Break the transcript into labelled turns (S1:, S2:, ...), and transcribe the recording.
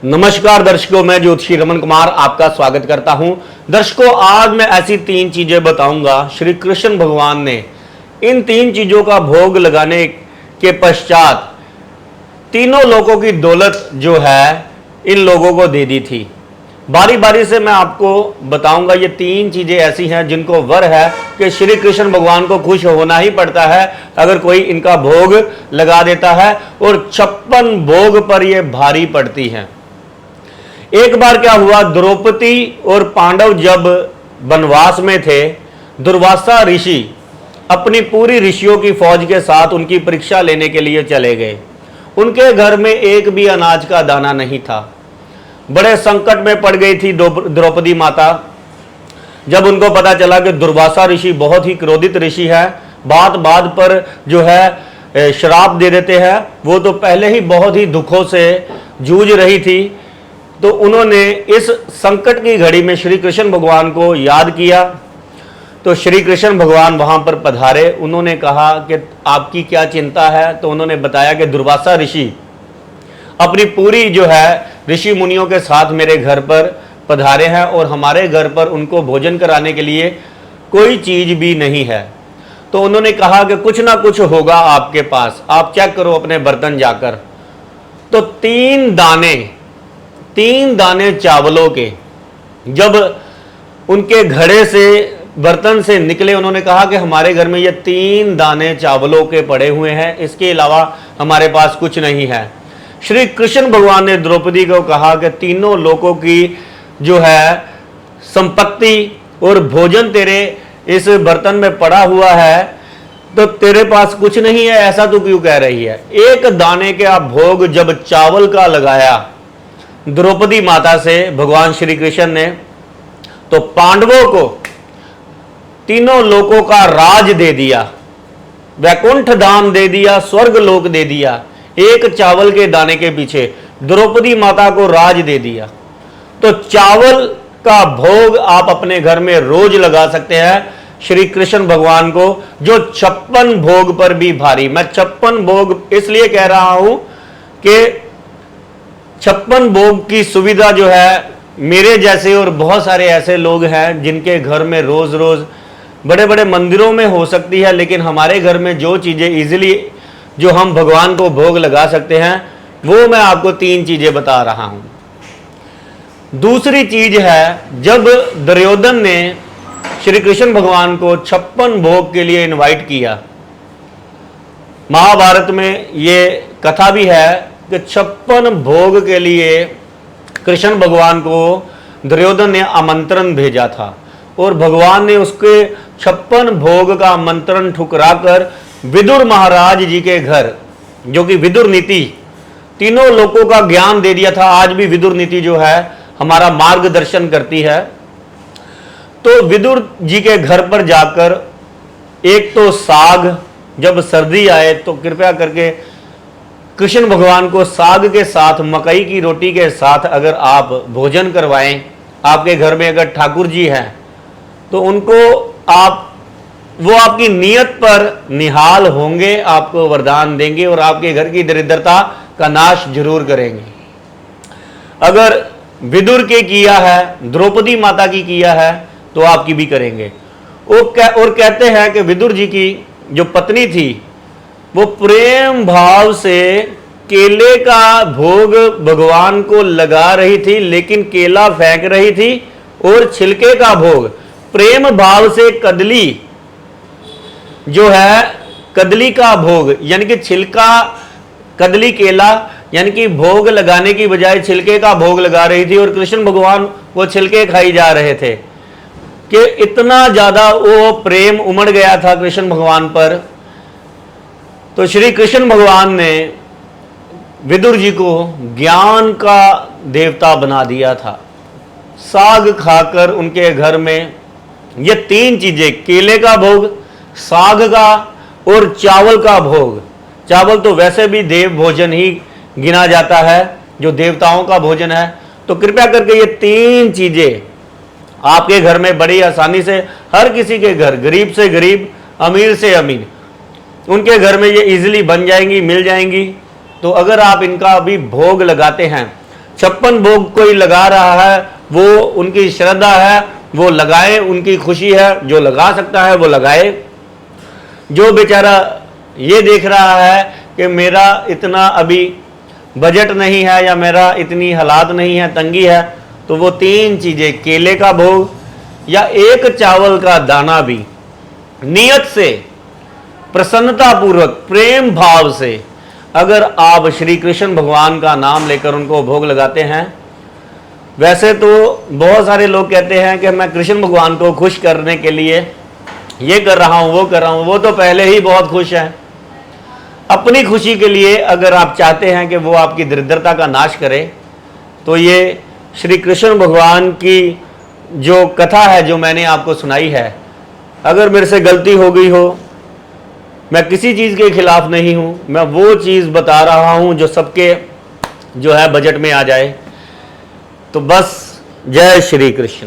S1: नमस्कार दर्शकों, मैं ज्योतिषी रमन कुमार आपका स्वागत करता हूं। दर्शकों, आज मैं ऐसी 3 चीजें बताऊंगा। श्री कृष्ण भगवान ने इन 3 चीजों का भोग लगाने के पश्चात तीनों लोगों की दौलत जो है इन लोगों को दे दी थी। बारी बारी से मैं आपको बताऊंगा। ये 3 चीजें ऐसी हैं जिनको वर है कि श्री कृष्ण भगवान को खुश होना ही पड़ता है अगर कोई इनका भोग लगा देता है, और 56 भोग पर ये भारी पड़ती हैं। एक बार क्या हुआ, द्रौपदी और पांडव जब वनवास में थे, दुर्वासा ऋषि अपनी पूरी ऋषियों की फौज के साथ उनकी परीक्षा लेने के लिए चले गए। उनके घर में एक भी अनाज का दाना नहीं था। बड़े संकट में पड़ गई थी द्रौपदी माता। जब उनको पता चला कि दुर्वासा ऋषि बहुत ही क्रोधित ऋषि है, बात बात पर जो है श्राप दे देते हैं, वो तो पहले ही बहुत ही दुखों से जूझ रही थी, तो उन्होंने इस संकट की घड़ी में श्री कृष्ण भगवान को याद किया। तो श्री कृष्ण भगवान वहां पर पधारे। उन्होंने कहा कि आपकी क्या चिंता है। तो उन्होंने बताया कि दुर्वासा ऋषि अपनी पूरी जो है ऋषि मुनियों के साथ मेरे घर पर पधारे हैं और हमारे घर पर उनको भोजन कराने के लिए कोई चीज भी नहीं है। तो उन्होंने कहा कि कुछ ना कुछ होगा आपके पास, आप चेक करो अपने बर्तन जाकर। तो 3 दाने चावलों के जब उनके घड़े से बर्तन से निकले, उन्होंने कहा कि हमारे घर में ये 3 दाने चावलों के पड़े हुए हैं, इसके अलावा हमारे पास कुछ नहीं है। श्री कृष्ण भगवान ने द्रौपदी को कहा कि तीनों लोगों की जो है संपत्ति और भोजन तेरे इस बर्तन में पड़ा हुआ है, तो तेरे पास कुछ नहीं है, ऐसा तू क्यों कह रही है। एक दाने का भोग जब चावल का लगाया द्रौपदी माता से भगवान श्री कृष्ण ने, तो पांडवों को तीनों लोकों का राज दे दिया, वैकुंठ धाम दे दिया, स्वर्ग लोक दे दिया। एक चावल के दाने के पीछे द्रौपदी माता को राज दे दिया। तो चावल का भोग आप अपने घर में रोज लगा सकते हैं श्री कृष्ण भगवान को, जो 56 भोग पर भी भारी। मैं 56 भोग इसलिए कह रहा हूं कि 56 भोग की सुविधा जो है मेरे जैसे और बहुत सारे ऐसे लोग हैं जिनके घर में रोज रोज बड़े बड़े मंदिरों में हो सकती है, लेकिन हमारे घर में जो चीजें इजीली जो हम भगवान को भोग लगा सकते हैं, वो मैं आपको 3 चीजें बता रहा हूं। दूसरी चीज है, जब दुर्योधन ने श्री कृष्ण भगवान को 56 भोग के लिए इनवाइट किया, महाभारत में ये कथा भी है कि 56 भोग के लिए कृष्ण भगवान को दुर्योधन ने आमंत्रण भेजा था, और भगवान ने उसके 56 भोग का आमंत्रण ठुकराकर विदुर महाराज जी के घर, जो कि विदुर नीति तीनों लोगों का ज्ञान दे दिया था। आज भी विदुर नीति जो है हमारा मार्गदर्शन करती है। तो विदुर जी के घर पर जाकर एक तो साग, जब सर्दी आए तो कृपया करके कृष्ण भगवान को साग के साथ, मकई की रोटी के साथ अगर आप भोजन करवाएं, आपके घर में अगर ठाकुर जी हैं तो उनको वो आपकी नियत पर निहाल होंगे, आपको वरदान देंगे और आपके घर की दरिद्रता का नाश जरूर करेंगे। अगर विदुर के किया है, द्रौपदी माता की किया है, तो आपकी भी करेंगे। और कहते हैं कि विदुर जी की जो पत्नी थी वो प्रेम भाव से केले का भोग भगवान को लगा रही थी, लेकिन केला फेंक रही थी, और छिलके का भोग प्रेम भाव से कदली जो है, कदली का भोग यानी कि छिलका, कदली केला यानी कि भोग लगाने की बजाय छिलके का भोग लगा रही थी, और कृष्ण भगवान वो छिलके खाई जा रहे थे कि इतना ज्यादा वो प्रेम उमड़ गया था कृष्ण भगवान पर। तो श्री कृष्ण भगवान ने विदुर जी को ज्ञान का देवता बना दिया था। साग खाकर उनके घर में ये 3 चीजें, केले का भोग, साग का और चावल का भोग। चावल तो वैसे भी देव भोजन ही गिना जाता है, जो देवताओं का भोजन है। तो कृपया करके ये 3 चीजें आपके घर में बड़ी आसानी से, हर किसी के घर, गरीब से गरीब, अमीर से अमीर, उनके घर में ये इजीली बन जाएंगी, मिल जाएंगी। तो अगर आप इनका अभी भोग लगाते हैं 56 भोग कोई लगा रहा है, वो उनकी श्रद्धा है, वो लगाए, उनकी खुशी है, जो लगा सकता है वो लगाए। जो बेचारा ये देख रहा है कि मेरा इतना अभी बजट नहीं है या मेरा इतनी हालात नहीं है, तंगी है, तो वो 3 चीज़ें, केले का भोग या एक चावल का दाना भी नियत से, प्रसन्नता पूर्वक, प्रेम भाव से अगर आप श्री कृष्ण भगवान का नाम लेकर उनको भोग लगाते हैं। वैसे तो बहुत सारे लोग कहते हैं कि मैं कृष्ण भगवान को खुश करने के लिए ये कर रहा हूँ, वो कर रहा हूँ, वो तो पहले ही बहुत खुश हैं। अपनी खुशी के लिए अगर आप चाहते हैं कि वो आपकी दरिद्रता का नाश करे, तो ये श्री कृष्ण भगवान की जो कथा है, जो मैंने आपको सुनाई है, अगर मेरे से गलती हो गई हो, मैं किसी चीज़ के खिलाफ नहीं हूँ, मैं वो चीज़ बता रहा हूँ जो सबके जो है बजट में आ जाए। तो बस जय श्री कृष्ण।